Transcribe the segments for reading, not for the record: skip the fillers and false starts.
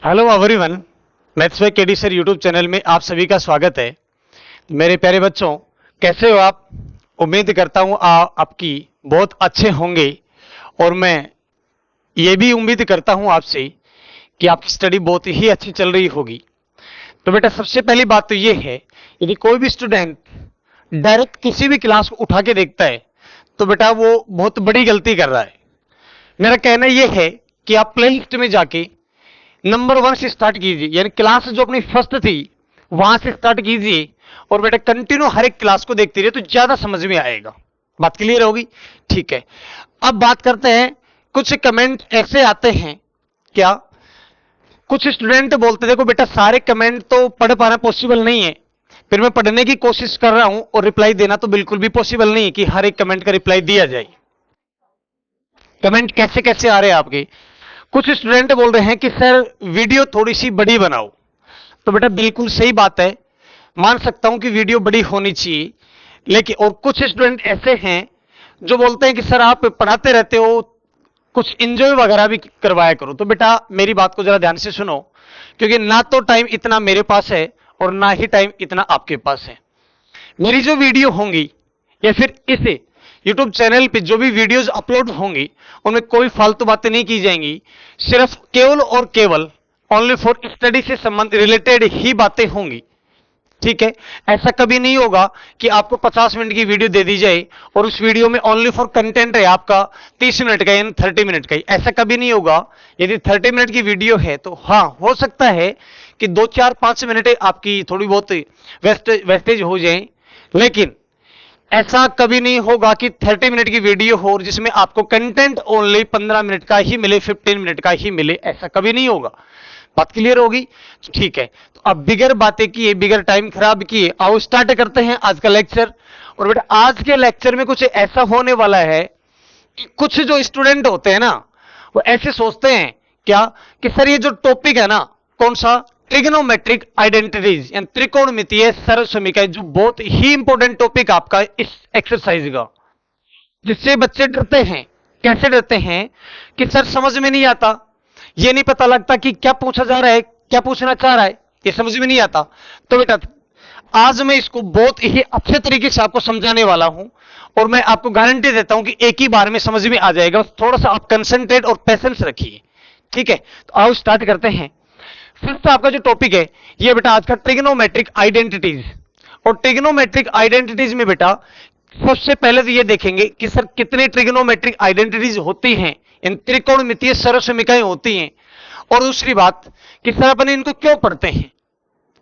Hello everyone, maths by KD sir YouTube channel में आप सभी का स्वागत है। मेरे प्यारे बच्चों, कैसे हो आप? उम्मीद करता हूं आपकी बहुत अच्छे होंगे और मैं ये भी उम्मीद करता हूं आपसे कि आपकी स्टडी बहुत ही अच्छी चल रही होगी। तो बेटा, सबसे पहली बात तो ये है, यदि कोई भी स्टूडेंट डायरेक्ट किसी भी क्लास को उठा के देखता है तो बेटा वो बहुत बड़ी गलती कर रहा है। मेरा कहना यह है कि आप प्लेलिस्ट में जाके नंबर 1 से स्टार्ट कीजिए, यानी क्लास जो अपनी फर्स्ट थी वहां से स्टार्ट कीजिए और बेटा कंटिन्यू हर एक क्लास को देखते रहिए तो ज्यादा समझ में आएगा। बात क्लियर होगी? ठीक है, अब बात करते हैं। कुछ कमेंट ऐसे आते हैं, क्या कुछ स्टूडेंट बोलते देखो बेटा सारे कमेंट तो पढ़ पाना पॉसिबल नहीं है, फिर मैं पढ़ने की कोशिश कर रहा हूं और रिप्लाई देना तो बिल्कुल भी पॉसिबल नहीं है कि हर एक कमेंट का रिप्लाई दिया जाए। कमेंट कैसे कैसे आ रहे हैं आपके? कुछ स्टूडेंट बोल रहे हैं कि सर वीडियो थोड़ी सी बड़ी बनाओ। तो बेटा बिल्कुल सही बात है, मान सकता हूं कि वीडियो बड़ी होनी चाहिए, लेकिन और कुछ स्टूडेंट ऐसे हैं जो बोलते हैं कि सर आप पढ़ाते रहते हो, कुछ एंजॉय वगैरह भी करवाया करो। तो बेटा मेरी बात को जरा ध्यान से सुनो, क्योंकि ना तो टाइम इतना मेरे पास है और ना ही टाइम इतना आपके पास है। मेरी जो वीडियो होंगी या फिर इसे YouTube चैनल पे जो भी वीडियोस अपलोड होंगी उनमें कोई फालतू बातें नहीं की जाएंगी, सिर्फ केवल और केवल ओनली फॉर स्टडी से संबंधित रिलेटेड ही बातें होंगी। ठीक है, ऐसा कभी नहीं होगा कि आपको 50 मिनट की वीडियो दे दी जाए और उस वीडियो में ओनली फॉर कंटेंट है आपका 30 मिनट का या 30 मिनट का ही, ऐसा कभी नहीं होगा। यदि 30 मिनट की वीडियो है तो हाँ हो सकता है कि 2 4 5 मिनट आपकी थोड़ी बहुत वेस्टेज हो जाए, लेकिन ऐसा कभी नहीं होगा कि 30 मिनट की वीडियो हो जिसमें आपको कंटेंट ओनली 15 मिनट का ही मिले, 15 मिनट का ही मिले, ऐसा कभी नहीं होगा। बात क्लियर होगी? ठीक है, तो अब बिगर बातें किए, बिगर टाइम खराब किए, आओ स्टार्ट करते हैं आज का लेक्चर। और बेटा आज के लेक्चर में कुछ ऐसा होने वाला है कि कुछ जो स्टूडेंट होते हैं ना वो ऐसे सोचते हैं क्या कि सर ये जो टॉपिक है ना, कौन सा, ट्रिग्नोमेट्रिक आइडेंटिटीज यानी त्रिकोणमितीय सर्वसमीकरण, जो बहुत ही इंपॉर्टेंट टॉपिक आपका इस एक्सरसाइज का, जिससे बच्चे डरते हैं। कैसे डरते हैं कि सर समझ में नहीं आता, ये नहीं पता लगता कि क्या पूछा जा रहा है, क्या पूछना चाह रहा है, ये समझ में नहीं आता। तो बेटा आज मैं इसको बहुत ही अच्छे तरीके से आपको समझाने वाला हूं और मैं आपको गारंटी देता हूं कि एक ही बार में समझ में आ जाएगा। थोड़ा सा आप कंसंट्रेट और पेशेंस रखिए। ठीक है, तो आओ स्टार्ट करते हैं। फर्स्ट आपका जो टॉपिक है ये बेटा आज का ट्रिग्नोमेट्रिक आइडेंटिटीज। और ट्रिग्नोमेट्रिक आइडेंटिटीज में बेटा सबसे पहले तो ये देखेंगे कि सर कितने ट्रिग्नोमेट्रिक आइडेंटिटीज होती हैं, इन त्रिकोणमितीय सर्वसमीकरण होती हैं, और दूसरी बात कि सर अपन इनको क्यों पढ़ते हैं।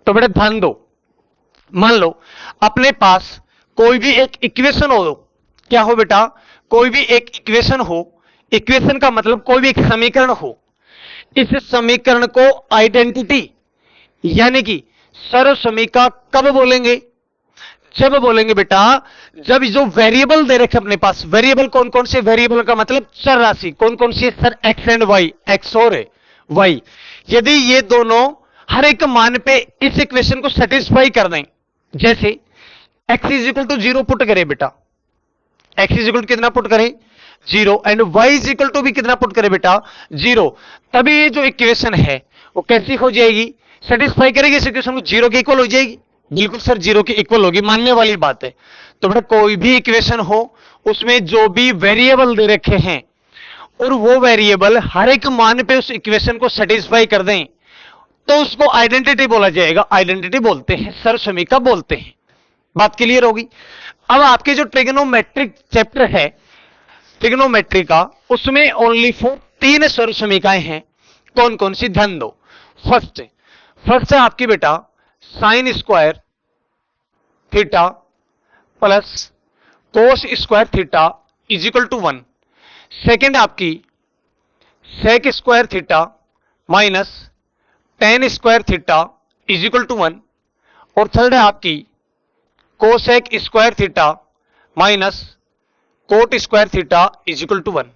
तो बेटा ध्यान दो, मान लो अपने पास कोई भी एक इक्वेशन हो, क्या हो बेटा, कोई भी एक इक्वेशन हो, इक्वेशन का मतलब कोई भी एक समीकरण हो, इस समीकरण को आइडेंटिटी यानी कि सर्वसमीकरण कब बोलेंगे? जब बोलेंगे बेटा जब जो वेरिएबल दे रखे अपने पास, वेरिएबल कौन कौन से, वेरिएबल का मतलब चर राशि कौन कौन सी है sir, X and Y, X और वाई, यदि ये दोनों हर एक मान पे इस इक्वेशन को सेटिस्फाई कर दें, जैसे x is equal to 0 put करें बेटा, x इज इक्वल टू कितना पुट करें, 0, and y is equal to भी कितना पुट करें बेटा, 0, तभी जो इक्वेशन है वो कैसी हो जाएगी, सेटिस्फाई करेगी इस इक्वेशन को, 0 के इक्वल हो जाएगी। बिल्कुल सर 0 के इक्वल होगी, मानने वाली बात है। तो बेटा कोई भी इक्वेशन हो उसमें जो भी वेरिएबल दे रखे हैं और वो वेरिएबल हर एक मान पे उस इक्वेशन को सेटिस्फाई कर दें तो उसको आइडेंटिटी बोला जाएगा, आइडेंटिटी बोलते हैं, सर्वसमीकरण बोलते हैं। बात क्लियर होगी? अब आपके जो ट्रिग्नोमेट्रिक चैप्टर है ट्रिग्नोमेट्री का, उसमें ओनली फॉर 3 सर्वसमीकरण हैं। कौन कौन सी, ध्यान दो। फर्स्ट है आपकी बेटा sine square theta plus cos square theta is equal to 1। Second आपकी sec square theta minus tan square theta is equal to 1। और थर्ड है आपकी cosec square theta minus cot square theta is equal to 1।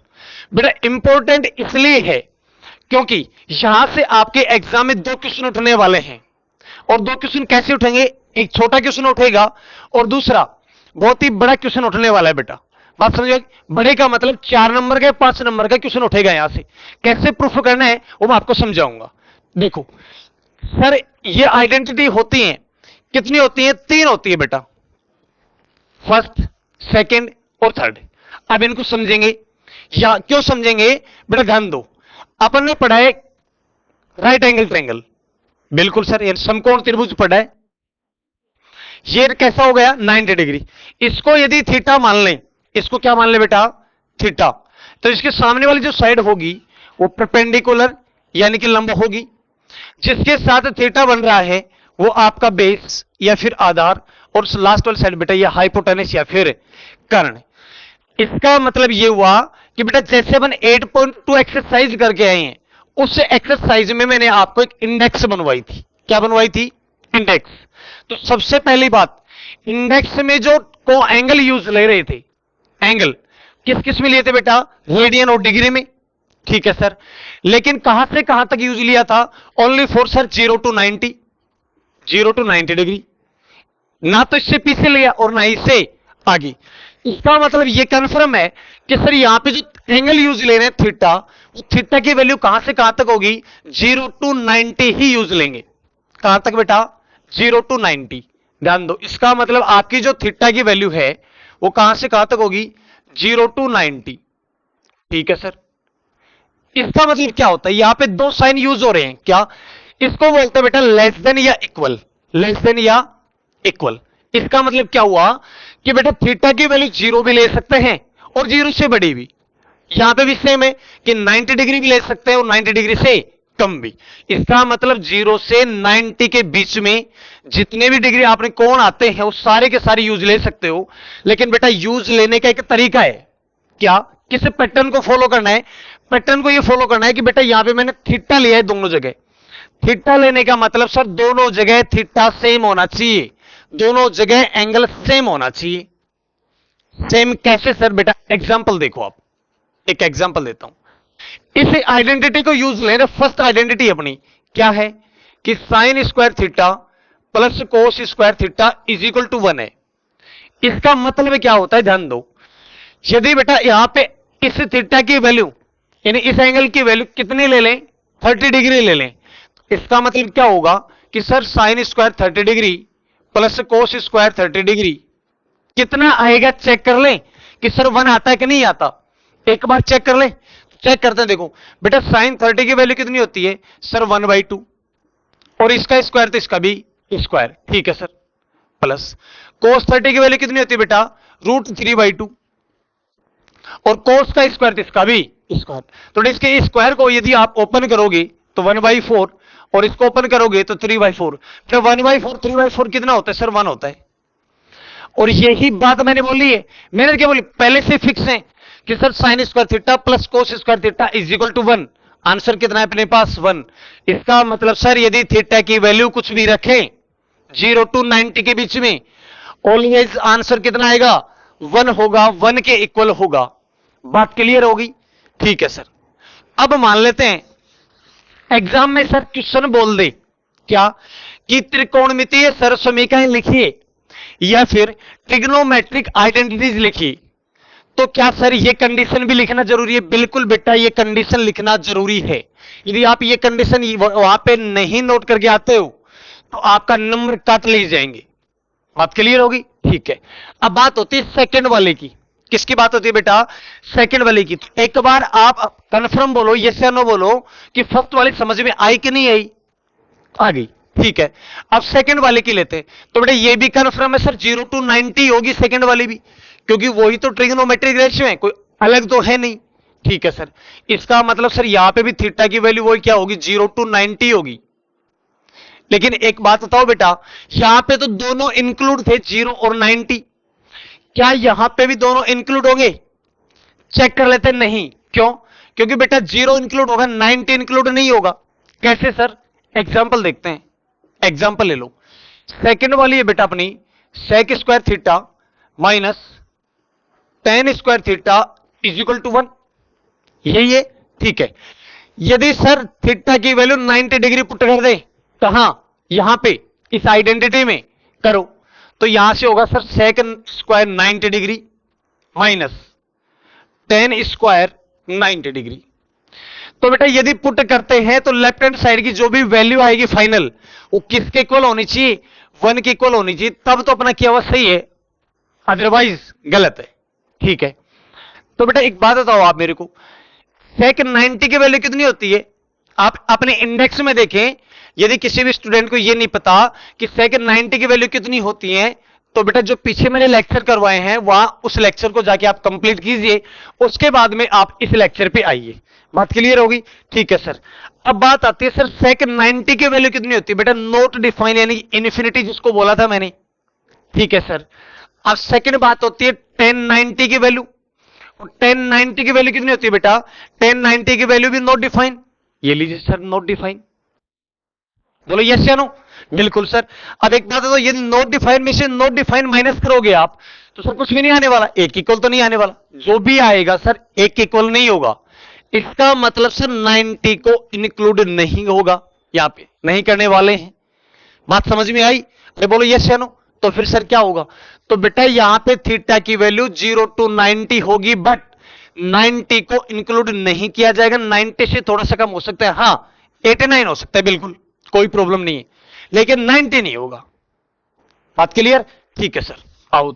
बेटा important इसलिए है क्योंकि यहां से आपके एग्जाम में 2 क्वेश्चन उठने वाले हैं। और 2 क्वेश्चन कैसे उठेंगे, एक छोटा क्वेश्चन उठेगा और दूसरा बहुत ही बड़ा क्वेश्चन उठने वाला है बेटा। बात समझिए, बड़े का मतलब 4 नंबर का 5 नंबर का क्वेश्चन उठेगा। यहां से कैसे प्रूफ करना है वो मैं आपको समझाऊंगा। देखो सर, ये आइडेंटिटी होती है, कितनी होती है? 3 होती है बेटा, फर्स्ट, सेकंड और थर्ड। अब इनको समझेंगे, या क्यों समझेंगे बेटा? ध्यान दो, अपन ने पढ़ा है राइट एंगल ट्रायंगल, बिल्कुल सर, ये समकोण त्रिभुज पढ़ा है। ये कैसा हो गया? 90 डिग्री। इसको यदि थीटा मान लें, इसको क्या मान ले बेटा? थीटा। तो इसके सामने वाली जो साइड होगी वो परपेंडिकुलर यानी कि लंब होगी, जिसके साथ थीटा बन रहा है वो आपका बेस या फिर आधार, और लास्ट वाली साइड बेटा ये हाइपोटेनस या फिर कर्ण। इसका मतलब ये हुआ कि बेटा जैसे अपन 8.2 एक्सरसाइज करके आए हैं, उस एक्सरसाइज में मैंने आपको एक इंडेक्स बनवाई थी। क्या बनवाई थी? इंडेक्स। तो सबसे पहली बात, इंडेक्स में जो को एंगल यूज ले रहे थे, एंगल किस किस में लिए थे बेटा? रेडियन और डिग्री में। ठीक है सर, लेकिन कहां से कहां तक यूज लिया था? Only for sir 0 to 90, 0 to 90 degree, ना तो इससे पीछे लिया और ना इससे आगे। इसका मतलब यह कंफर्म है कि सर यहां पे जो एंगल यूज ले रहे हैं थीटा, वो थीटा की वैल्यू कहां से कहां तक होगी? 0 to 90 ही यूज लेंगे। कहां तक बेटा? 0 to 90। ध्यान दो, इसका मतलब आपकी जो थीटा की वैल्यू है वो कहां से कहां तक होगी? 0 to 90। ठीक है सर, इसका मतलब क्या होता है? यहां पे दो साइन यूज हो रहे हैं, क्या? इसको बोलते हैं बेटा लेस देन या इक्वल, लेस देन या इक्वल। इसका मतलब क्या हुआ कि बेटा थीटा की वैल्यू 0 भी ले सकते हैं और 0 से बड़ी भी। यहां पे भी सेम है कि 90 डिग्री भी ले सकते हैं और 90 डिग्री से कम भी। इसका मतलब 0 से 90 के बीच में जितने भी डिग्री आपने कोण आते हैं वो सारे के सारे यूज ले सकते हो। लेकिन बेटा यूज लेने का एक तरीका है, क्या? किस पैटर्न को फॉलो करना है? पैटर्न को ये फॉलो करना है कि बेटा यहां पे मैंने थीटा लिया है दोनों जगह। थीटा लेने का मतलब सर दोनों जगह थीटा सेम होना चाहिए, दोनों जगह एंगल सेम होना चाहिए। सेम कैसे सर? बेटा एग्जांपल देखो आप, एक एग्जांपल देता हूं। इस आइडेंटिटी को यूज ले रहे, फर्स्ट आइडेंटिटी अपनी क्या है कि sine square theta plus cos square theta is equal to 1 है। इसका मतलब क्या होता है? ध्यान दो, यदि बेटा यहां पे इस थीटा की वैल्यू यानी इस एंगल की वैल्यू कितनी ले लें? 30 डिग्री ले लें, इसका मतलब क्या होगा कि sir sine square 30 degree plus cos square 30 degree कितना आएगा? चेक कर लें कि सर 1 आता है कि नहीं आता। एक बार चेक कर लें, चेक करते हैं। देखो बेटा साइन 30 की वैल्यू कितनी होती है सर? 1/2, और इसका स्क्वायर तो इसका भी स्क्वायर। ठीक है सर, प्लस कोस 30 की वैल्यू कितनी होती है बेटा? √3/2, और कोस का स्क्वायर तो इसका भी स्क्वायर। तो इसके स्क्वायर को यदि आप ओपन करोगे तो 1/4, और इसको ओपन करोगे तो 3/4। फिर 1/4 3/4 कितना होता है सर? 1 होता है। और यही बात मैंने बोली है, मैंने क्या बोली? पहले से फिक्स है कि sir sine square theta plus cos square theta is equal to 1। Answer कितना है अपने पास? 1। इसका मतलब सर यदि थीटा की वैल्यू कुछ भी रखें 0 to 90 के बीच में, ऑलवेज आंसर कितना आएगा? 1 होगा, 1 के इक्वल होगा। बात क्लियर होगी? ठीक है सर। अब मान लेते हैं एग्जाम में सर क्वेश्चन बोल दे क्या कि त्रिकोणमितीय सरसमीकरण लिखिए या फिर ट्रिग्नोमेट्रिक आइडेंटिटीज लिखिए, तो क्या सर ये कंडीशन भी लिखना जरूरी है? बिल्कुल बेटा, ये कंडीशन लिखना जरूरी है। यदि आप ये कंडीशन वहां पे नहीं नोट करके आते हो तो आपका नंबर काट ले जाएंगे। बात क्लियर होगी? ठीक है। अब बात होती है सेकंड वाले की। किसकी बात होती है बेटा? सेकंड वाले की। तो एक बार आप कंफर्म बोलो, यस या नो बोलो कि फर्स्ट वाली समझ में आई कि नहीं आई? आ गई। ठीक है, अब सेकंड वाले की लेते हैं। तो बेटा ये भी कंफर्म है सर 0 to 90 होगी सेकंड वाली भी, क्योंकि वही तो ट्रिग्नोमेट्रिक रेशियो है, कोई अलग तो है नहीं। ठीक है सर, इसका मतलब सर यहां पे भी थीटा की वैल्यू वही क्या होगी? 0 to 90 होगी। लेकिन एक बात बताओ बेटा, यहां पे तो दोनों इंक्लूड थे 0 और 90, क्या यहां पे भी दोनों इंक्लूड होंगे? चेक कर लेते हैं। नहीं, क्यों? क्योंकि बेटा 0 इंक्लूड होगा, 90 इंक्लूड नहीं होगा। कैसे सर? एग्जांपल देखते हैं, एग्जांपल ले लो। सेकंड वाली है बेटा अपनी sec square theta minus tan square theta is equal to 1, यही है। ठीक है, यदि सर थीटा की वैल्यू 90 डिग्री पुट कर दे, कहां? यहां पे इस आइडेंटिटी में करो, तो यहां से होगा sir sec square 90 degree minus tan square 90 degree. तो बेटा यदि पुट करते हैं तो लेफ्ट हैंड साइड की जो भी वैल्यू आएगी फाइनल, वो किसके इक्वल होनी चाहिए, 1 के इक्वल होनी चाहिए, तब तो अपना किया हुआ सही है, अदरवाइज गलत है। ठीक है, तो बेटा एक बात बताओ आप मेरे को, सेक 90 की वैल्यू कितनी होती है? आप अपने इंडेक्स में देखें, यदि किसी भी स्टूडेंट को यह नहीं पता कि सेक 90 की वैल्यू कितनी होती है, तो बेटा जो पीछे मैंने लेक्चर करवाए हैं वहां उस लेक्चर को जाके आप कंप्लीट कीजिए, उसके बाद में आप इस लेक्चर पे आइए। बात क्लियर होगी? ठीक है सर। अब बात आती है सर सेक 90 की वैल्यू कितनी होती है? बेटा नॉट डिफाइन यानी इन्फिनिटी जिसको बोला था मैंने। ठीक है सर। अब सेकंड बात होती है 1090 की वैल्यू। 1090 की वैल्यू कितनी होती है बेटा? 1090 की वैल्यू भी नॉट डिफाइन। ये लीजिए सर नॉट डिफाइन, बोलो यस या नो? बिल्कुल सर। अब एक बात है, तो ये नॉट डिफाइन में से नॉट डिफाइन माइनस करोगे आप तो सर कुछ भी नहीं आने वाला, एक इक्वल तो नहीं आने वाला, जो भी आएगा सर एक इक्वल नहीं होगा। इसका मतलब सर 90 को इंक्लूड नहीं होगा, यहां पे नहीं करने वाले हैं। बात समझ में आई? अरे बोलो यस या नो? तो फिर सर क्या होगा? तो बेटा यहां पे थीटा की वैल्यू 0 to 90 होगी, बट 90 को इंक्लूड नहीं किया जाएगा। 90 से थोड़ा सा कम हो सकता है, हां 89 हो सकता है, बिल्कुल कोई प्रॉब्लम नहीं है, लेकिन 90 नहीं होगा। बात क्लियर? ठीक है सर। आओ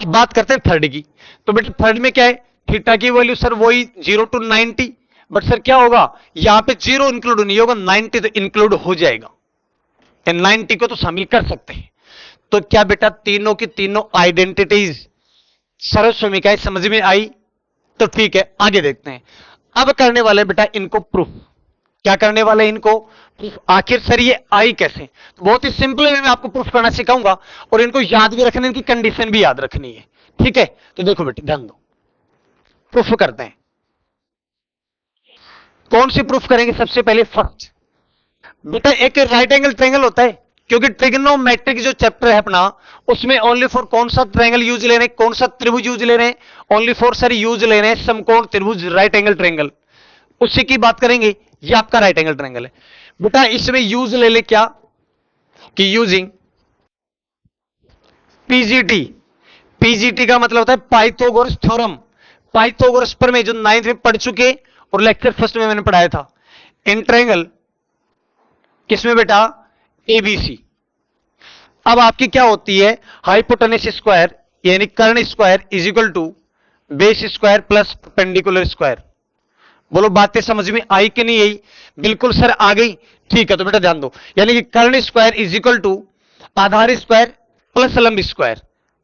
बात करते हैं थर्ड की। तो बेटा थर्ड में क्या है? थीटा की वैल्यू सर वही 0 to 90, बट सर क्या होगा, यहां पे 0 इंक्लूड नहीं होगा, 90 तो इंक्लूड हो जाएगा, 90 को तो शामिल कर सकते हैं। तो क्या बेटा तीनों की तीनों आइडेंटिटीज सर्वसमीकाएं समझ में आई? तो ठीक है, आगे देखते हैं। अब करने वाले बेटा इनको प्रूफ। क्या करने वाले इनको प्रूफ। आखिर सर ये आई कैसे? तो बहुत ही सिंपल वे में आपको प्रूफ करना सिखाऊंगा, और इनको याद भी रखना, इनकी कंडीशन भी याद रखनी है। ठीक है, तो देखो बेटे ध्यान दो, प्रूफ करते हैं। कौन सी प्रूफ करेंगे? सबसे पहले फर्स्ट बेटा एक राइट एंगल ट्रायंगल होता है, क्योंकि ट्रिग्नोमेट्रिक जो चैप्टर है अपना, उसमें ओनली फॉर कौन सा ट्रायंगल यूज ले रहे हैं, कौन सा त्रिभुज यूज ले रहे हैं? ओनली फॉर सर यूज ले रहे हैं समकोण त्रिभुज, राइट एंगल ट्रायंगल, उसी की बात करेंगे। ये आपका राइट एंगल ट्रायंगल है बेटा। इसमें यूज ले ले क्या कि यूजिंग पीजीटी। पीजीटी का मतलब होता है पाइथागोरस थ्योरम। पाइथागोरस पर में जो 9th में पढ़ चुके और लेक्चर फर्स्ट में मैंने पढ़ाया था, इन ट्रायंगल किसमें बेटा? एबीसी। अब आपकी क्या होती है? हाइपोटेनस स्क्वायर यानी कर्ण square is equal to base square plus perpendicular square. बोलो बातें समझ में आई कि नहीं आई? बिल्कुल सर आ गई। ठीक है, तो बेटा ध्यान दो, यानी कि कर्ण स्क्वायर इज इक्वल टू आधार स्क्वायर प्लस लंब स्क्वायर।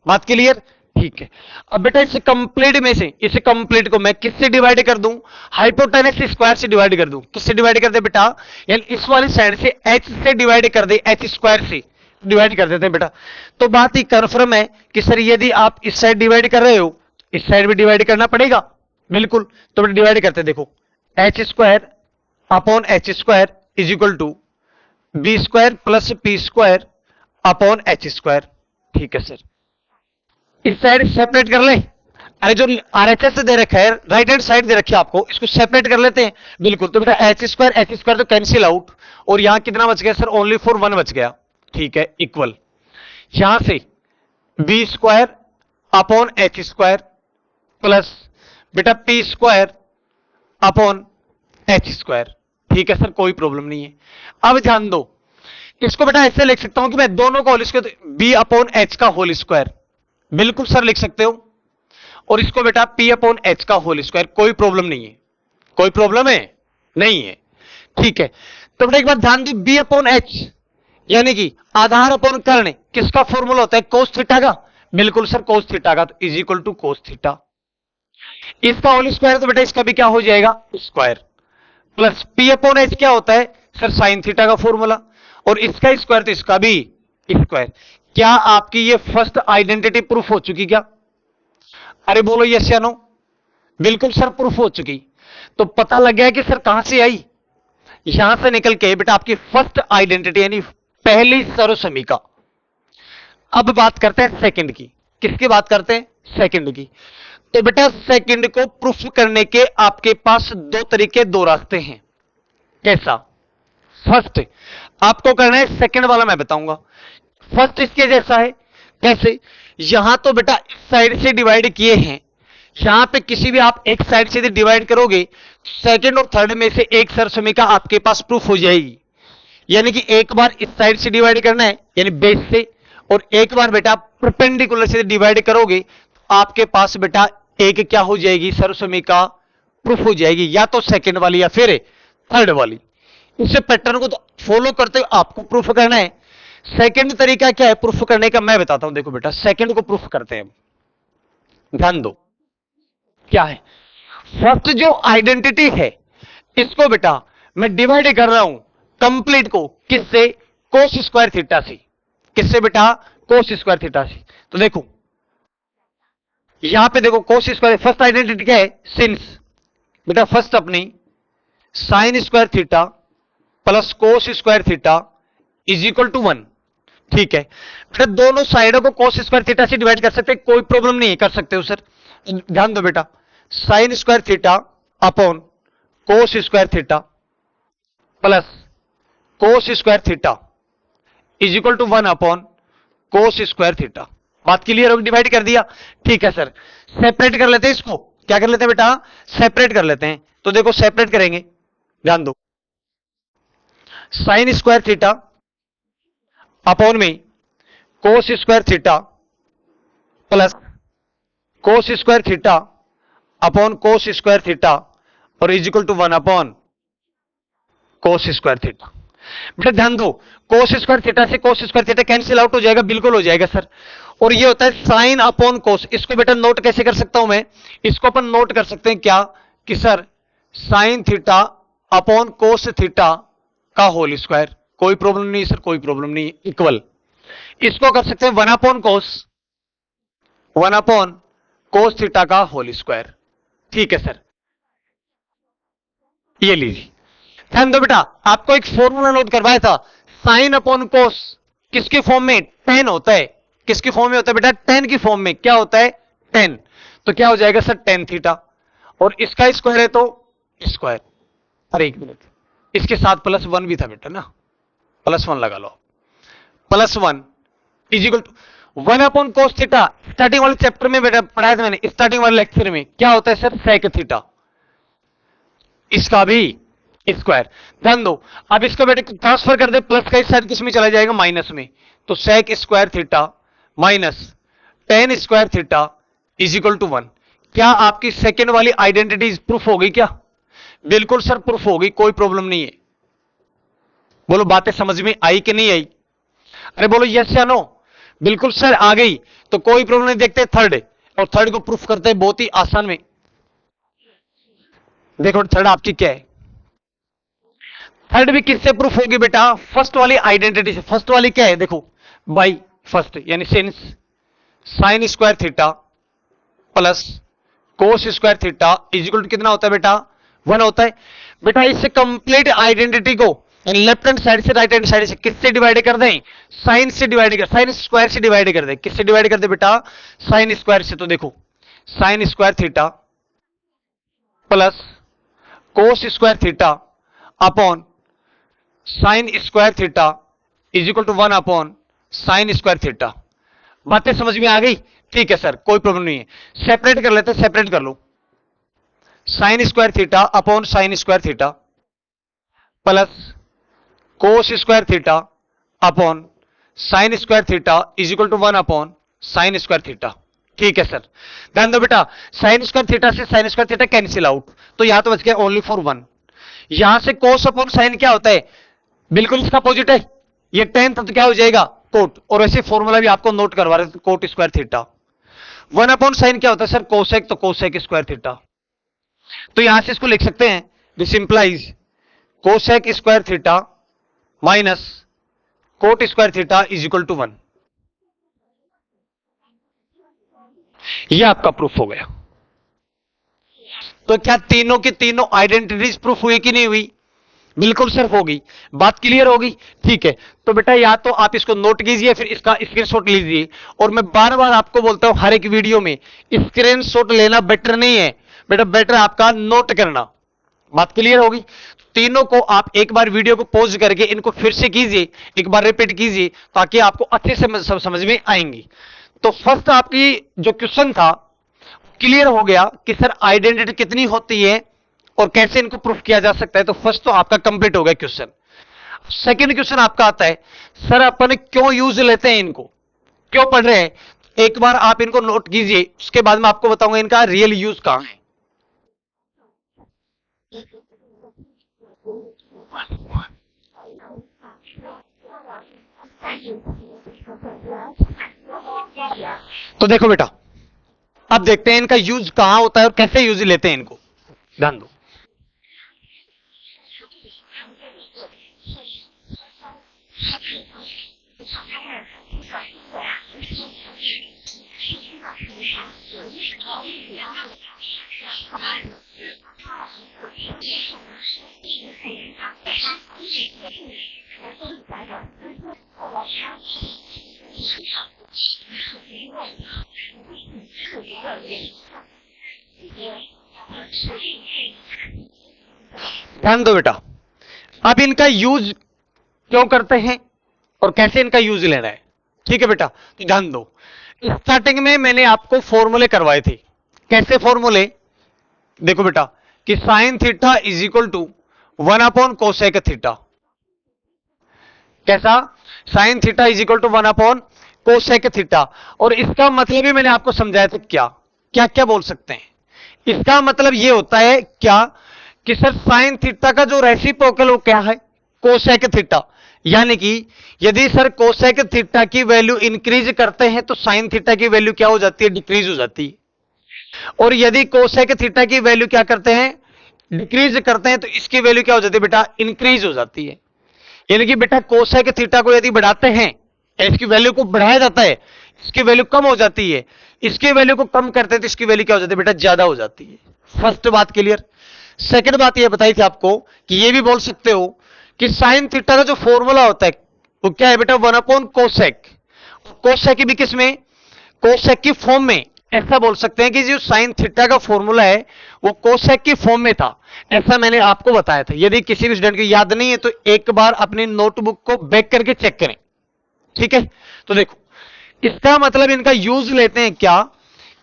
बात क्लियर? ठीक है। अब बेटा इस कंप्लीट में से इस कंप्लीट को मैं किससे डिवाइड कर दूं? हाइपोटेनस स्क्वायर से डिवाइड कर दूं। किससे डिवाइड कर दे बेटा? यानी इस वाली साइड से एच से डिवाइड कर दे, एच स्क्वायर से डिवाइड कर देते हैं बेटा। तो बात ही कन्फर्म है कि सर यदि आप इस साइड डिवाइड कर रहे हो, इस साइड भी डिवाइड करना पड़ेगा, बिल्कुल। तो बेटा डिवाइड करते देखो, H square upon H square is equal to B square plus P square upon H square. ठीक है सर, इस साइड सेपरेट कर ले। अरे जो आरएचएस दे रखा है, राइट हैंड साइड दे रखी है आपको, इसको सेपरेट कर लेते हैं। बिल्कुल, तो बेटा एच स्क्वायर तो कैंसिल आउट, और यहां कितना बच गया सर? ओनली फॉर 1 बच गया। ठीक है, इक्वल यहां से B square upon H square plus बेटा P square upon H square. ठीक है सर, कोई प्रॉब्लम नहीं है। अब ध्यान दो, इसको बेटा ऐसे लिख सकता हूं कि मैं दोनों का whole square, B upon H का होल स्क्वायर, बिल्कुल सर लिख सकते हो, और इसको बेटा पी अपॉन एच का होल स्क्वायर। कोई प्रॉब्लम नहीं है, कोई प्रॉब्लम है नहीं है। ठीक है, तो बेटा एक बात ध्यान दी, बी अपॉन एच यानी कि आधार अपॉन कर्ण किसका फॉर्मूला होता है? कोस थीटा का। बिल्कुल सर कोस थीटा का, तो is equal to cos theta. इसका होल स्क्वायर तो बेटा इसका भी क्या हो जाएगा? Square, plus P upon H क्या होता है सर? साइन थीटा का फॉर्मूला, और इसका स्क्वायर तो इसका भी स्क्वायर। क्या आपकी ये फर्स्ट आइडेंटिटी प्रूफ हो चुकी क्या? अरे बोलो यस या नो? बिल्कुल सर प्रूफ हो चुकी। तो पता लग गया कि सर कहां से आई? यहां से निकल के बेटा आपकी फर्स्ट आइडेंटिटी यानी पहली सर्वसमीका। अब बात करते हैं सेकंड की। किसकी बात करते हैं? सेकंड की। तो बेटा सेकंड को प्रूफ करने के आपके पास दो तरीके, दो रास्ते हैं। कैसा? फर्स्ट आपको करना है, सेकंड वाला मैं बताऊंगा। फर्स्ट इसके जैसा है। कैसे? यहां तो बेटा इस साइड से डिवाइड किए हैं, यहां पे किसी भी आप एक साइड से डिवाइड करोगे, सेकंड और थर्ड में से एक सरसमीका आपके पास प्रूफ हो जाएगी। यानी कि एक बार इस साइड से डिवाइड करना है यानी बेस से, और एक बार बेटा परपेंडिकुलर से डिवाइड करोगे तो आपके पास बेटा एक क्या हो जाएगी, सरसमीका प्रूफ हो जाएगी, या तो सेकंड वाली या फिर थर्ड वाली। इस पैटर्न को तो फॉलो करते हुए आपको प्रूफ करना है। सेकंड तरीका क्या है प्रूफ करने का, मैं बताता हूं। देखो बेटा, सेकंड को प्रूफ करते हैं, ध्यान दो क्या है। फर्स्ट जो आइडेंटिटी है इसको बेटा मैं डिवाइड कर रहा हूं कंप्लीट को, किससे, कोस स्क्वायर थीटा से। किससे बेटा, कोस स्क्वायर थीटा से। तो देखो यहां पे देखो कोस स्क्वायर, फर्स्ट आइडेंटिटी क्या है, सिंस बेटा फर्स्ट अपनी sine square theta plus cos square theta is equal to 1। ठीक है, फिर दोनों साइडों को कोस स्क्वायर थीटा से डिवाइड कर सकते हैं, कोई प्रॉब्लम नहीं है, कर सकते हो सर। ध्यान दो बेटा, sine square theta upon cos square theta plus cos square theta is equal to 1 upon cos square theta. बात क्लियर होगी, डिवाइड कर दिया। ठीक है सर, सेपरेट कर लेते हैं इसको, क्या कर लेते हैं बेटा, सेपरेट कर लेते हैं। तो देखो सेपरेट करेंगे, ध्यान दो, साइन स्क्वायर थीटा अपॉन में cos square theta plus cos square theta upon cos square theta और is equal to 1 upon cos square theta. बेटा ध्यान दो, कोस स्क्वायर थीटा से cos square theta cancel out हो जाएगा, बिल्कुल हो जाएगा सर। और ये होता है साइन अपॉन कोस। इसको बेटा नोट कैसे कर सकता हूं मैं, इसको अपन नोट कर सकते हैं क्या, कि sir sine theta upon cos theta का होल स्क्वायर। कोई प्रॉब्लम नहीं सर, कोई प्रॉब्लम नहीं, इक्वल। इसको कर सकते हैं 1 अपॉन कोस, 1 अपॉन कोस थीटा का होल स्क्वायर। ठीक है सर, ये लीजिए। ध्यान दो बेटा, आपको एक फॉर्मूला नोट करवाया था, साइन अपॉन कोस किसके फॉर्म में, टेन होता है। किसकी फॉर्म में होता है बेटा, टेन की फॉर्म में। क्या होता है, टेन। तो क्या हो जाएगा सर, टेन थीटा, और इसका स्क्वायर है तो स्क्वायर। अरे एक मिनट, इसके साथ प्लस 1 भी था बेटा ना, प्लस 1 लगा लो, plus 1 is equal to 1 upon cos theta. Starting वाले चैप्टर में बेटा पढ़ाया था मैंने, स्टार्टिंग वाले लेक्चर में, क्या होता है सर, सेक थीटा, इसका भी स्क्वायर। ध्यान दो, अब इसको बेटे ट्रांसफर कर दे, प्लस का इस साइड किस में चला जाएगा, माइनस में। तो sec square theta minus tan square theta is equal to 1। क्या आपकी सेकेंड वाली आइडेंटिटी प्रूफ हो गई क्या, बिल्कुल सर प्रूफ हो गई, कोई प्रॉब्लम नहीं है। बोलो बातें समझ में आई कि नहीं आई, अरे बोलो यस या नो। बिल्कुल सर आ गई, तो कोई प्रॉब्लम नहीं। देखते थर्ड, और थर्ड को प्रूफ करते हैं बहुत ही आसान में। देखो थर्ड आपकी क्या है, थर्ड भी किससे प्रूफ होगी बेटा, फर्स्ट वाली आइडेंटिटी से। फर्स्ट वाली क्या है, देखो बाई फर्स्ट यानी since sine square theta plus cos square theta is equal to कितना होता है बेटा, 1 होता है। बेटा इससे कंप्लीट आइडेंटिटी को लेफ्ट हैंड साइड से राइट हैंड साइड से किससे डिवाइड कर दें, साइन से डिवाइड कर, साइन स्क्वायर से डिवाइड कर दे। किससे डिवाइड कर दे बेटा, साइन स्क्वायर से। तो देखो sine square theta plus cos square theta upon sine square theta is equal to 1 upon sine square theta. बातें समझ में आ गई, ठीक है सर, कोई प्रॉब्लम नहीं है। सेपरेट कर लेते, सेपरेट कर लो, sine square theta upon sine square theta plus cos square theta upon sine square theta is equal to 1 upon sine square theta. ठीक है सर, ध्यान दो बेटा, साइन स्क्वायर थीटा से sine square theta cancel out, तो यहां तो बच गया ओनली फॉर 1। यहां से कोस अपॉन साइन क्या होता है, बिल्कुल इसका अपोजिट है, ये टेन तो क्या हो जाएगा, कोट। और ऐसे फॉर्मूला भी आपको नोट करवा रहे थे, cot square theta. 1 upon sine क्या होता है सर, कोसेक, तो कोसेक स्क्वायर थीटा। तो यहां से इसको लिख सकते हैं, this implies cosec square theta minus cot square theta is equal to 1। यह आपका प्रूफ हो गया। तो क्या तीनों की तीनों आइडेंटिटीज प्रूफ हुई कि नहीं हुई, बिल्कुल सर होगी। बात क्लियर होगी, ठीक है। तो बेटा या तो आप इसको नोट कीजिए, फिर इसका स्क्रीनशॉट लीजिए। और मैं बार बार आपको बोलता हूं हर एक वीडियो में, स्क्रीनशॉट लेना बेटर नहीं है बेटा, बेटर आपका नोट करना। बात क्लियर होगी। तीनों को आप एक बार वीडियो को पॉज करके इनको फिर से कीजिए, एक बार रिपीट कीजिए, ताकि आपको अच्छे से समझ में आएंगी। तो फर्स्ट आपकी जो क्वेश्चन था, क्लियर हो गया कि सर आइडेंटिटी कितनी होती है और कैसे इनको प्रूफ किया जा सकता है। तो फर्स्ट तो आपका कंप्लीट हो गया क्वेश्चन। सेकंड क्वेश्चन आपका आता है, सर अपन क्यों यूज लेते हैं इनको, क्यों पढ़ रहे हैं। एक बार आप इनको नोट कीजिए, उसके बाद मैं आपको बताऊंगा इनका रियल यूज कहां है। तो देखो बेटा, अब देखते हैं इनका यूज कहां होता है और कैसे यूज लेते हैं इनको। ध्यान दो। ध्यान दो बेटा, अब इनका यूज क्यों करते हैं और कैसे इनका यूज लेना है। ठीक है बेटा, तो ध्यान दो। स्टार्टिंग में मैंने आपको फॉर्मूले करवाए थे। कैसे फॉर्मूले, देखो बेटा कि sine theta is equal to 1/कोसेक थीटा। कैसा, sine theta is equal to 1/कोसेक थीटा। और इसका मतलब ही मैंने आपको समझाया था, क्या क्या क्या बोल सकते हैं। इसका मतलब यह होता है क्या कि सर साइन थीटा का जो रेसिप्रोकल वो क्या है, कोसेक थीटा। यानी कि यदि सर कोसेक थीटा की वैल्यू इंक्रीज करते हैं तो साइन थीटा की वैल्यू क्या हो जाती है, डिक्रीज हो जाती है। और यदि कोसेक थीटा की वैल्यू क्या करते हैं, डिक्रीज करते हैं, तो इसकी वैल्यू क्या हो जाती है बेटा, इंक्रीज हो जाती है। यानी कि बेटा कोसेक थीटा को यदि बढ़ाते हैं, इसकी वैल्यू को बढ़ाया जाता है, इसकी वैल्यू कम हो जाती है। इसकी वैल्यू को कम करते हैं तो इसकी वैल्यू क्या हो जाती है बेटा, ज्यादा हो जाती है। फर्स्ट बात क्लियर। सेकंड बात यह बताई थी आपको कि यह भी बोल सकते हो कि साइन थीटा का जो फॉर्मूला होता है वो क्या है बेटा, 1/कोसेक। कोसेक भी किसमें, कोसेक की फॉर्म में। ऐसा बोल सकते हैं कि जो साइन थीटा का फॉर्मूला है वो कोसेक की फॉर्म में था। ऐसा मैंने आपको बताया था। यदि किसी भी स्टूडेंट को याद नहीं है तो एक बार अपनी नोटबुक को बैक करके चेक करें। ठीक है, तो देखो इसका मतलब इनका यूज लेते हैं क्या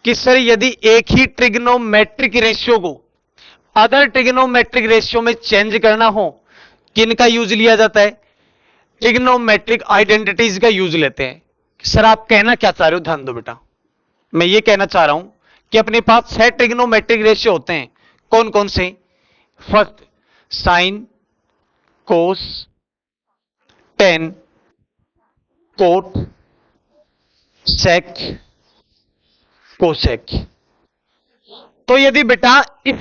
कि सर यदि एक ही ट्रिग्नोमेट्रिक रेशियो को अदर ट्रिग्नोमेट्रिक रेशियो में चेंज करना हो, किनका यूज लिया जाता है, ट्रिग्नोमेट्रिक आइडेंटिटीज का यूज लेते हैं। सर आप कहना क्या चाह रहे हो, ध्यान दो बेटा। मैं ये कहना चाह रहा हूं कि अपने पास 6 ट्रिग्नोमेट्रिक रेशियो होते हैं। कौन कौन से, फर्स्ट साइन, कोस, टेन, कोट, सेक, कोसेक। तो यदि बेटा इस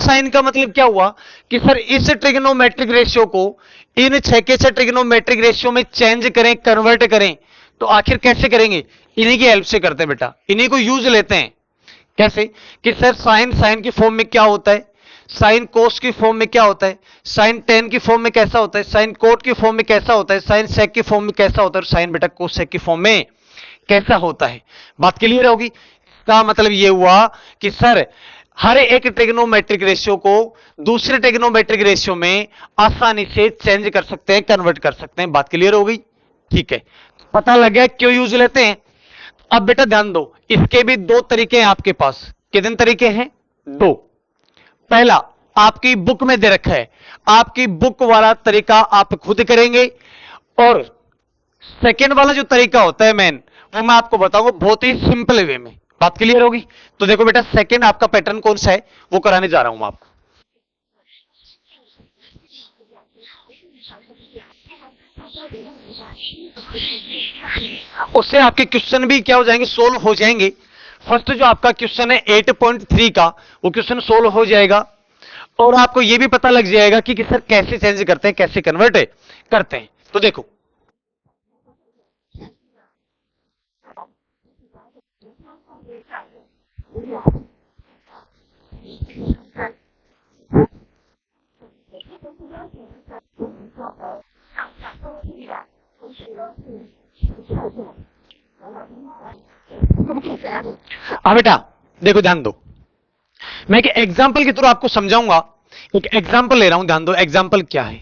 साइन का मतलब क्या हुआ कि सर इस ट्रिग्नोमेट्रिक रेशियो को इन 6 के 6 ट्रिग्नोमेट्रिक रेशियो में चेंज करें, कन्वर्ट करें, तो आखिर कैसे करेंगे, इन्हीं की हेल्प से करते हैं बेटा, इन्हीं को यूज लेते हैं। कैसे कि सर साइन की फॉर्म में क्या होता है, साइन कोस की फॉर्म में क्या होता है, साइन टेन की फॉर्म में कैसा होता है, साइन कोट की फॉर्म में कैसा होता है, साइन सेक की फॉर्म में कैसा होता है, और साइन बेटा कोसेक की फॉर्म में कैसा होता है। बात क्लियर होगी। इसका मतलब यह हुआ कि सर हर एक ट्रिग्नोमेट्रिक रेशियो को दूसरे ट्रिग्नोमेट्रिक रेशियो में आसानी से चेंज कर सकते हैं, कन्वर्ट कर सकते हैं। बात क्लियर हो गई। ठीक है, पता लग गया क्यों यूज लेते हैं। अब बेटा ध्यान दो, इसके भी 2 तरीके हैं आपके पास। कितने तरीके हैं, 2। पहला आपकी बुक में दे रखा है, आपकी बुक वाला तरीका आप खुद करेंगे, और सेकेंड वाला जो तरीका होता है मेन, वो मैं आपको बताऊंगा बहुत ही सिंपल वे में। बात क्लियर होगी। तो देखो बेटा सेकेंड आपका पैटर्न कौन सा है वो कराने जा रहा हूं मैं आपको। उससे आपके क्वेश्चन भी क्या हो जाएंगे, सोल्व हो जाएंगे। फर्स्ट जो आपका क्वेश्चन है 8.3 का, वो क्वेश्चन सोल्व हो जाएगा, और आपको यह भी पता लग जाएगा कि सर कैसे चेंज करते हैं, कैसे कन्वर्ट करते हैं। तो देखो हाँ बेटा देखो ध्यान दो, मैं एक एग्जाम्पल के थ्रू आपको समझाऊंगा। एक एग्जाम्पल ले रहा हूं, ध्यान दो एग्जाम्पल क्या है।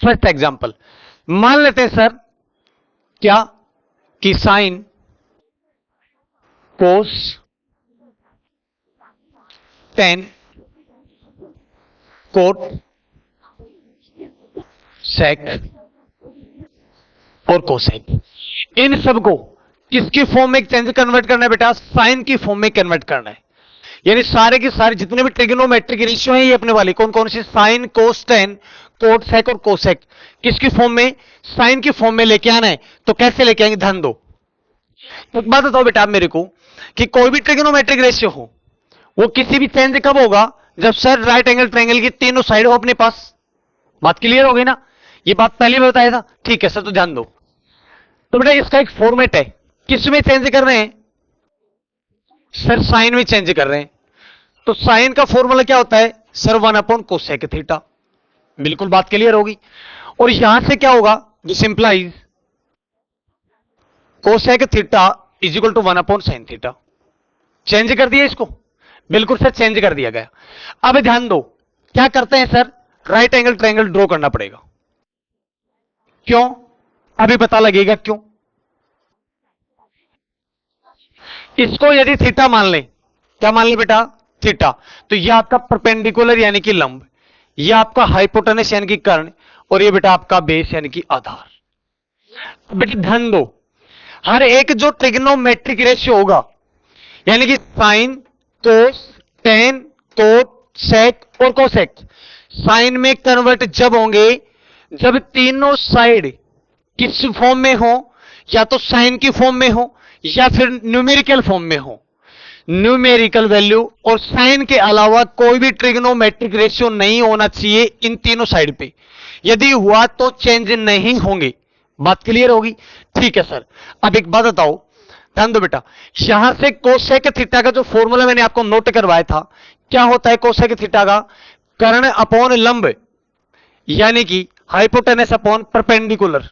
फर्स्ट एग्जाम्पल मान लेते हैं सर क्या कि साइन कोस, टेन, कोट, सेक और कोसेक। इन सबको किसकी फॉर्म में चेंज कन्वर्ट करना है बेटा? साइन की फॉर्म में कन्वर्ट करना है। यानी सारे के सारे जितने भी ट्रिग्नोमेट्रिक रेशियो हैं ये अपने वाले कौन कौन सी? साइन, कोस, टेन, कोट, सेक और कोसेक किसकी फॉर्म में? साइन की फॉर्म में लेके आना है। तो कैसे लेके आएंगे? ध्यान दो। एक बात बताओ बेटा आप मेरे को कि कोई भी ट्रिग्नोमेट्रिक रेशियो हो वो किसी भी चेंज कब होगा? जब सर राइट एंगल ट्रायंगल की तीनों साइड हो अपने पास। बात क्लियर हो गई ना? ये बात पहले भी बताया था। ठीक है सर, तो ध्यान दो। तो बेटा इसका एक फॉर्मेट है, किसमें चेंज कर रहे हैं? सर साइन में चेंज कर रहे हैं। तो साइन का फॉर्मूला क्या होता है? Sir 1/cosec theta. बिल्कुल बात क्लियर होगी। और यहां से क्या होगा? This implies cosec theta is equal to 1/sin theta. Change कर दिया इसको? बिल्कुल सर चेंज कर दिया गया। अब ध्यान दो, क्या करते हैं sir? Right angle triangle draw करना पड़ेगा। क्यों? अभी पता लगेगा क्यों। इसको यदि थीटा मान लें, क्या मान लें बेटा? थीटा। तो यह आपका परपेंडिकुलर यानी कि लंब, यह आपका हाइपोटेनस यानी कि कर्ण, और यह बेटा आपका बेस यानी कि आधार। बेटा ध्यान दो, हर एक जो ट्रिग्नोमेट्रिक रेशियो होगा यानी कि साइन, कोस, टेन, कोट, सेक और कोसेक, साइन में कन्वर्ट जब होंगे जब तीनों साइड किस फॉर्म में हो? या तो साइन की फॉर्म में हो या फिर न्यूमेरिकल फॉर्म में हो। न्यूमेरिकल वैल्यू और साइन के अलावा कोई भी ट्रिग्नोमेट्रिक रेशियो नहीं होना चाहिए इन तीनों साइड पे। यदि हुआ तो चेंज नहीं होंगे। बात क्लियर होगी? ठीक है सर। अब एक बात बताओ, ध्यान दो बेटा, यहां से कोसेक थीटा का जो फॉर्मूला मैंने आपको नोट करवाया था, क्या होता है कोसेक थीटा का? कर्ण अपॉन लंब यानी कि हाइपोटेनस अपॉन परपेंडिकुलर।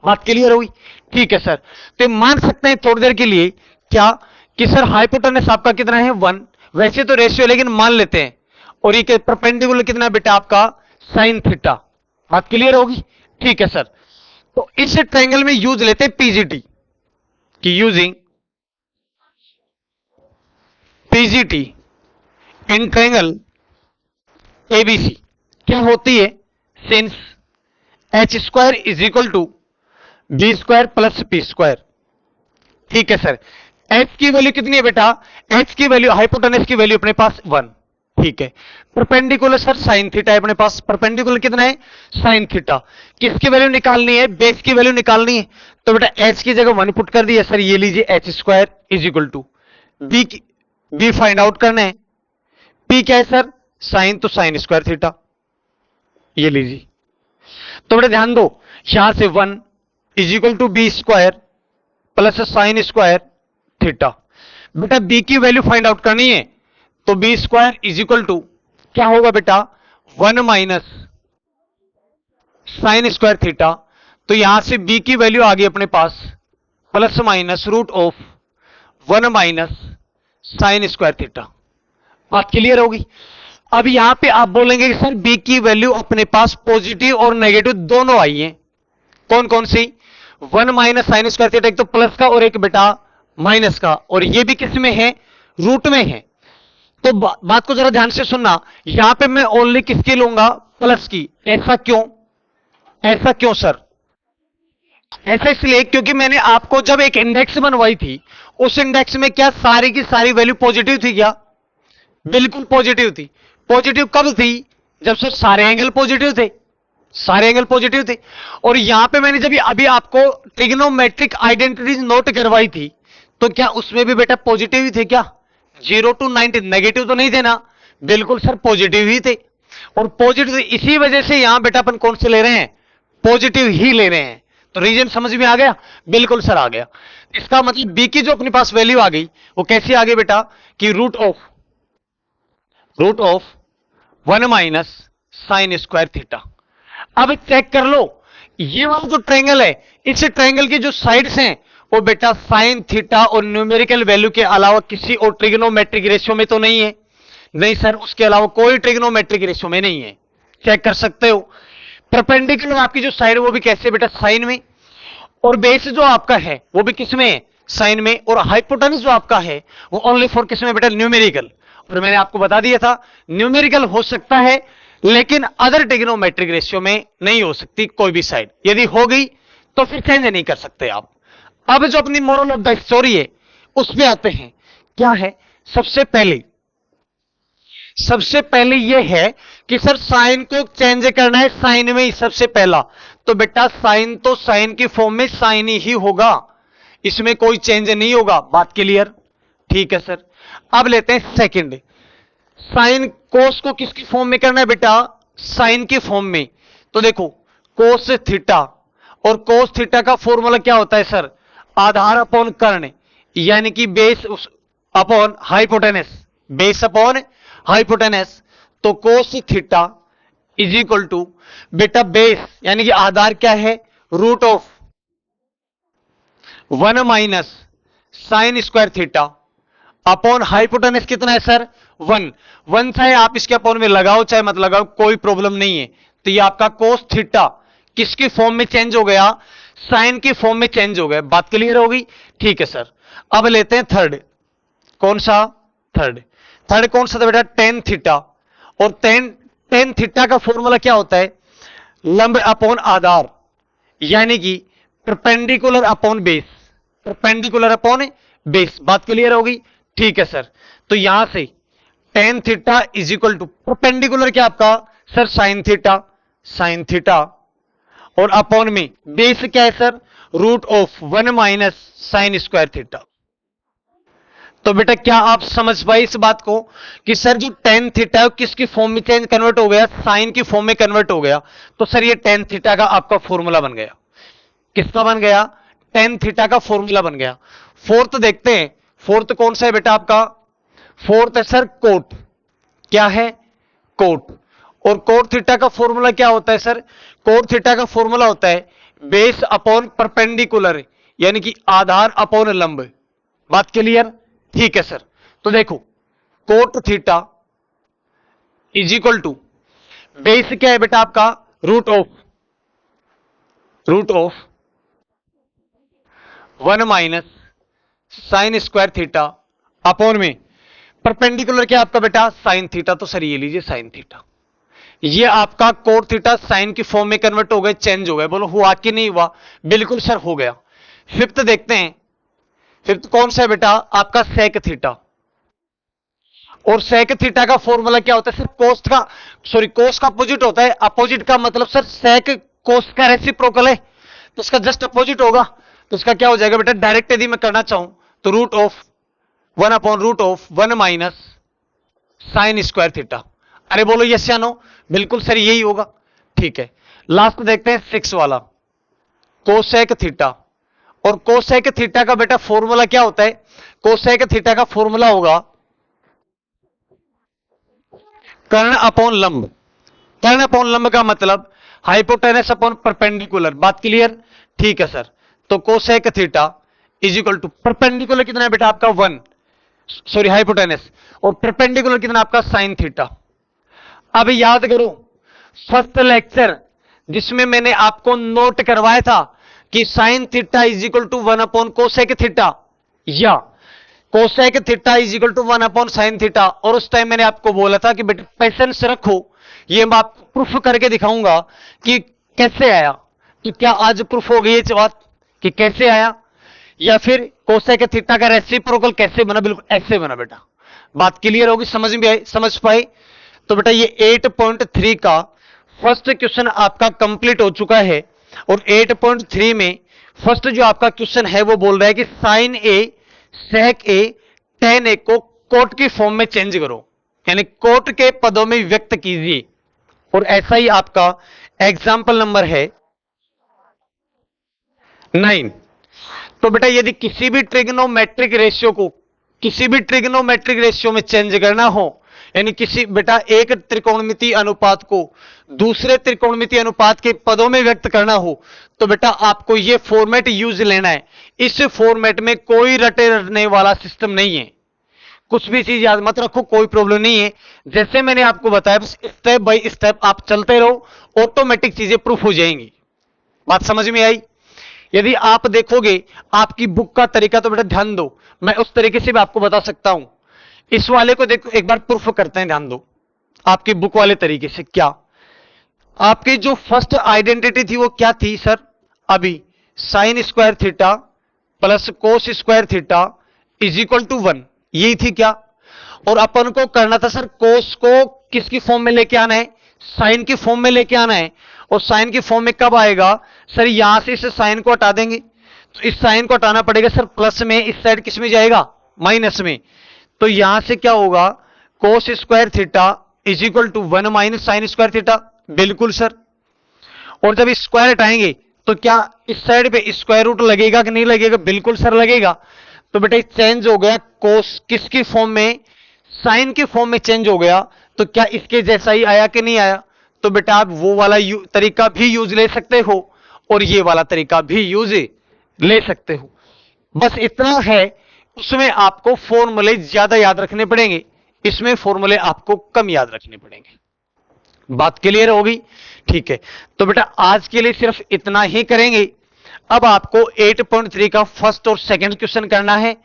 बात क्लियर होगी? ठीक है सर। तो मान सकते हैं थोड़ी देर के लिए क्या कि सर हाइपोटेनस आपका कितना है? 1। वैसे तो रेशियो लेकिन मान लेते हैं। और ये परपेंडिकुलर कितना बेटा आपका? Sine theta. बात क्लियर होगी? ठीक है सर। तो इस ट्रायंगल में यूज लेते हैं पीजीटी कि using PGT in triangle ABC क्या होती है? Since H square is equal to B square plus P square. ठीक है सर। एच की वैल्यू कितनी है बेटा? एच की वैल्यू, हाइपोटेनस की वैल्यू अपने पास 1। ठीक है। परपेंडिकुलर सर साइन थीटा है अपने पास। परपेंडिकुलर कितना है? Sine theta. किसकी वैल्यू निकालनी है? बेस की वैल्यू निकालनी है। तो बेटा एच की जगह 1 पुट कर दिया सर। ये लीजिए H square is equal to B find out करना है। पी क्या है सर? साइन, तो साइन स्क्वायर थीटा। ये लीजिए। तो बेटा ध्यान दो, यहां से 1 is equal to B square plus sine square theta. बेटा बी की वैल्यू फाइंड आउट करनी है तो B square is equal to क्या होगा बेटा? 1 माइनस साइन स्क्वायर थीटा। तो यहां से बी की वैल्यू आ गई अपने पास plus minus root of 1 minus sine square theta. बात क्लियर होगी? अब यहां पे आप बोलेंगे कि सर बी की वैल्यू अपने पास पॉजिटिव और नेगेटिव दोनों आई है। कौन कौन सी? 1 माइनस साइन स्क्वायर थीटा, एक तो प्लस का और एक बेटा माइनस का, और ये भी किस में है? रूट में है। तो बात को जरा ध्यान से सुनना, यहां पे मैं ओनली किसकी लूंगा? प्लस की। ऐसा क्यों? ऐसा क्यों सर? ऐसा इसलिए क्योंकि मैंने आपको जब एक इंडेक्स बनवाई थी उस इंडेक्स में क्या सारी की सारी वैल्यू पॉजिटिव थी क्या? बिल्कुल पॉजिटिव थी। पॉजिटिव कब थी? जब सर सारे एंगल पॉजिटिव थे। सारे एंगल पॉजिटिव थे। और यहां पे मैंने जब अभी आपको ट्रिग्नोमेट्रिक आइडेंटिटीज नोट करवाई थी तो क्या उसमें भी बेटा पॉजिटिव ही थे क्या? 0 to 90 नेगेटिव तो नहीं थे ना? बिल्कुल सर पॉजिटिव ही थे। और पॉजिटिव इसी वजह से यहां बेटा अपन कौन से ले रहे हैं? पॉजिटिव ही ले रहे हैं। तो रीजन समझ में आ गया? बिल्कुल सर आ गया। इसका मतलब बी की जो अपने पास वैल्यू आ गई वो कैसी आ गई बेटा? कि root of 1 minus sine square theta. अब चेक कर लो, ये वाला जो ट्रायंगल है इस ट्रायंगल की जो साइड्स हैं वो बेटा साइन थीटा और न्यूमेरिकल वैल्यू के अलावा किसी और ट्रिग्नोमेट्रिक रेशियो में तो नहीं है। नहीं सर, उसके अलावा कोई ट्रिग्नोमेट्रिक रेशियो में नहीं है। चेक कर सकते हो। परपेंडिकुलर आपकी जो साइड है वो भी कैसे बेटा? साइन में। और बेस जो आपका है वो भी किस में है? साइन में, और हाइपोटेनस जो आपका है वो ओनली फॉर किस में बेटा, न्यूमेरिकल। और मैंने आपको बता दिया था न्यूमेरिकल हो सकता है लेकिन अदर ट्रिग्नोमेट्रिक रेशियो में नहीं हो सकती कोई भी साइड, यदि हो गई तो फिर चेंज नहीं कर सकते आप। अब जो अपनी मोरल ऑफ द स्टोरी है उस पे आते हैं। क्या है? सबसे पहले यह है कि सर साइन को चेंज करना है साइन में ही सबसे पहला, तो बेटा साइन तो साइन की फॉर्म में साइन ही होगा, इसमें कोई चेंज नहीं होगा। बात क्लियर? ठीक है सर। अब लेते हैं सेकंड, साइन कोस को किसकी फॉर्म में करना है बेटा, साइन की फॉर्म में। तो देखो कोस थीटा, और कोस थीटा का फॉर्मूला क्या होता है सर, आधार अपॉन कर्ण, यानी कि base upon hypotenuse, base upon hypotenuse. तो cos theta is equal to बेटा बेस यानी कि आधार क्या है, root of 1 minus sine square theta upon hypotenuse कितना है सर, 1 चाहे आप इसके अपॉन में लगाओ चाहे मत लगाओ कोई प्रॉब्लम नहीं है। तो ये आपका कोस थीटा किसकी फॉर्म में चेंज हो गया, साइन की फॉर्म में चेंज हो गया। बात क्लियर हो गई? ठीक है सर। अब लेते हैं थर्ड, कौन सा, थर्ड कौन सा था बेटा, टेन थीटा। और टेन थीटा का फॉर्मूला क्या होता है, लंब अपॉन आधार, यानी कि perpendicular upon base, perpendicular upon base. बात क्लियर होगी? ठीक है सर। तो यहां से tan theta is equal to perpendicular क्या आपका सर, साइन थीटा, और अपॉन में बेस क्या है sir, root of 1 minus sine square theta. तो बेटा क्या आप समझ पाए इस बात को कि सर जो टेन थीटा है किसकी फॉर्म में चेंज कन्वर्ट हो गया, साइन की फॉर्म में कन्वर्ट हो गया। तो सर ये टेन थीटा का आपका फॉर्मूला बन गया। किसका बन गया, टेन थीटा का फॉर्मूला बन गया। फोर्थ देखते हैं, फोर्थ कौन सा है बेटा आपका, फोर्थ है सर कोट। क्या है, कोट। और कोट थीटा का फॉर्मूला क्या होता है सर, कोट थीटा का फॉर्मूला होता है बेस अपॉन परपेंडिकुलर, यानी कि आधार अपॉन लंब। बात क्लियर? ठीक है सर। तो देखो cot theta is equal to base क्या है बेटा आपका, root of 1 minus sine square theta upon में परपेंडिकुलर क्या आपका बेटा, साइन थीटा। तो सर ये लीजिए साइन थीटा, ये आपका कोट थीटा साइन की फॉर्म में कन्वर्ट हो गए, चेंज हो गए। बोलो हुआ कि नहीं हुआ? बिल्कुल सर हो गया। फिफ्थ देखते हैं, फिफ्थ कौन सा है बेटा आपका, सेक थीटा। और सेक थीटा का फॉर्मूला क्या होता है सर, कोस का अपोजिट होता है। अपोजिट का मतलब सर सेक कोस का रेसिप्रोकल है, तो इसका जस्ट अपोजिट होगा। तो इसका क्या हो जाएगा बेटा, डायरेक्ट यदि मैं करना चाहूं तो root of 1 upon root of 1 minus sine square theta. अरे बोलो यस या नो? बिल्कुल सर यही होगा। ठीक है। लास्ट देखते हैं 6 वाला, कोसेक थीटा। और कोसेक थीटा का बेटा फॉर्मूला क्या होता है, कोसेक थीटा का फॉर्मूला होगा कर्ण अपॉन लंब। कर्ण अपॉन लंब का मतलब हाइपोटेनस अपॉन परपेंडिकुलर। बात क्लियर? ठीक है सर। तो cosec theta is equal to perpendicular कितना है बेटा आपका 1, सॉरी हाइपोटेनस, और परपेंडिकुलर कितना आपका साइन थीटा। अब याद करो फर्स्ट लेक्चर जिसमें मैंने आपको नोट करवाया था कि sine theta is equal to 1 upon cosec theta, या cosec theta is equal to 1 upon sine theta. और उस टाइम मैंने आपको बोला था कि बेटा पेशेंस रखो, ये मैं आपको प्रूफ करके दिखाऊंगा कि कैसे आया। तो क्या आज प्रूफ हो गई ये बात कि कैसे आया, या फिर कोसेक थीटा का रेसिप्रोकल कैसे बना? बिल्कुल ऐसे बना बेटा। बात क्लियर होगी, समझ में आई, समझ पाए? तो बेटा ये 8.3 का फर्स्ट क्वेश्चन आपका कंप्लीट हो चुका है। और 8.3 में फर्स्ट जो आपका क्वेश्चन है वो बोल रहा है कि साइन ए सेक ए टेन ए को कोट की फॉर्म में चेंज करो, यानी कोट के पदों में व्यक्त कीजिए। और ऐसा ही आपका एग्जाम्पल नंबर है 9। तो बेटा यदि किसी भी ट्रिग्नोमेट्रिक रेशियो में चेंज करना हो, यानी किसी बेटा एक त्रिकोणमितीय अनुपात को दूसरे त्रिकोणमितीय अनुपात के पदों में व्यक्त करना हो, तो बेटा आपको यह फॉर्मेट यूज लेना है। इस फॉर्मेट में कोई रटे रटने वाला सिस्टम नहीं है, कुछ भी चीज याद मत रखो, कोई प्रॉब्लम नहीं है। जैसे मैंने आपको बताया बस स्टेप बाय स्टेप आप चलते रहो, ऑटोमेटिक चीजें प्रूफ हो जाएंगी। बात समझ में आई? यदि आप देखोगे आपकी बुक का तरीका, तो बेटा ध्यान दो, मैं उस तरीके से भी आपको बता सकता हूं। इस वाले को देखो, एक बार प्रूफ करते हैं, ध्यान दो आपकी बुक वाले तरीके से। क्या आपकी जो फर्स्ट आइडेंटिटी थी वो क्या थी सर? अभी sine square theta plus cos square theta is equal to 1, यही थी क्या? और अपन को करना था सर कोस को किसकी फॉर्म में लेके आना है? साइन की फॉर्म में लेके आना है। और साइन की फॉर्म में कब आएगा सर? यहां से इस साइन को हटा देंगे, तो इस साइन को हटाना पड़ेगा सर प्लस में, इस साइड किस में जाएगा? माइनस में। तो यहां से क्या होगा? Cos square theta is equal to 1 minus sine square theta. बिल्कुल सर। और जब स्क्वायर हटाएंगे तो क्या इस साइड पे स्क्वायर रूट लगेगा कि नहीं लगेगा? बिल्कुल सर लगेगा। तो बेटा चेंज हो गया कोस किसकी फॉर्म में? साइन की फॉर्म में चेंज हो गया। तो क्या इसके जैसा ही आया कि नहीं आया? तो बेटा आप वो वाला तरीका भी यूज ले सकते हो और ये वाला तरीका भी यूज ले सकते हो। बस इतना है, उसमें आपको फॉर्मूले ज्यादा याद रखने पड़ेंगे, इसमें फॉर्मूले आपको कम याद रखने पड़ेंगे। बात क्लियर होगी? ठीक है, तो बेटा आज के लिए सिर्फ इतना ही करेंगे। अब आपको 8.3 का फर्स्ट और सेकंड क्वेश्चन करना है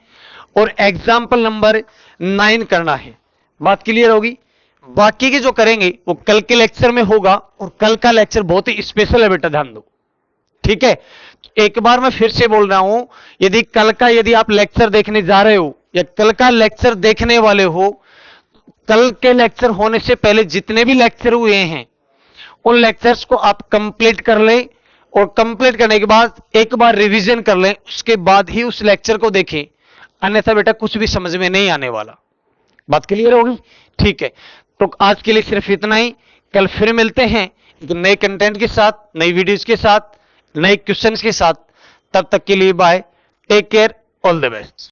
और एग्जाम्पल नंबर 9 करना है। बात क्लियर होगी? बाकी के जो करेंगे वो कल के लेक्चर में होगा, और कल का लेक्चर बहुत ही स्पेशल है बेटा, ध्यान दो। ठीक है, एक बार मैं फिर से बोल रहा हूं, यदि कल का यदि आप लेक्चर देखने जा रहे हो या कल का लेक्चर देखने वाले हो, कल के लेक्चर होने से पहले जितने भी लेक्चर हुए हैं उन लेक्चर्स को आप कंप्लीट कर लें, और कंप्लीट करने के बाद एक बार रिवीजन कर लें, उसके बाद ही उस लेक्चर को देखें, अन्यथा बेटा कुछ भी समझ में नहीं आने वाला। बात क्लियर होगी? ठीक है, तो आज के लिए सिर्फ इतना ही। कल फिर मिलते हैं एक नए कंटेंट के साथ, नई वीडियोज के साथ, नए क्वेश्चंस के साथ। तब तक के लिए bye, take care, all the best.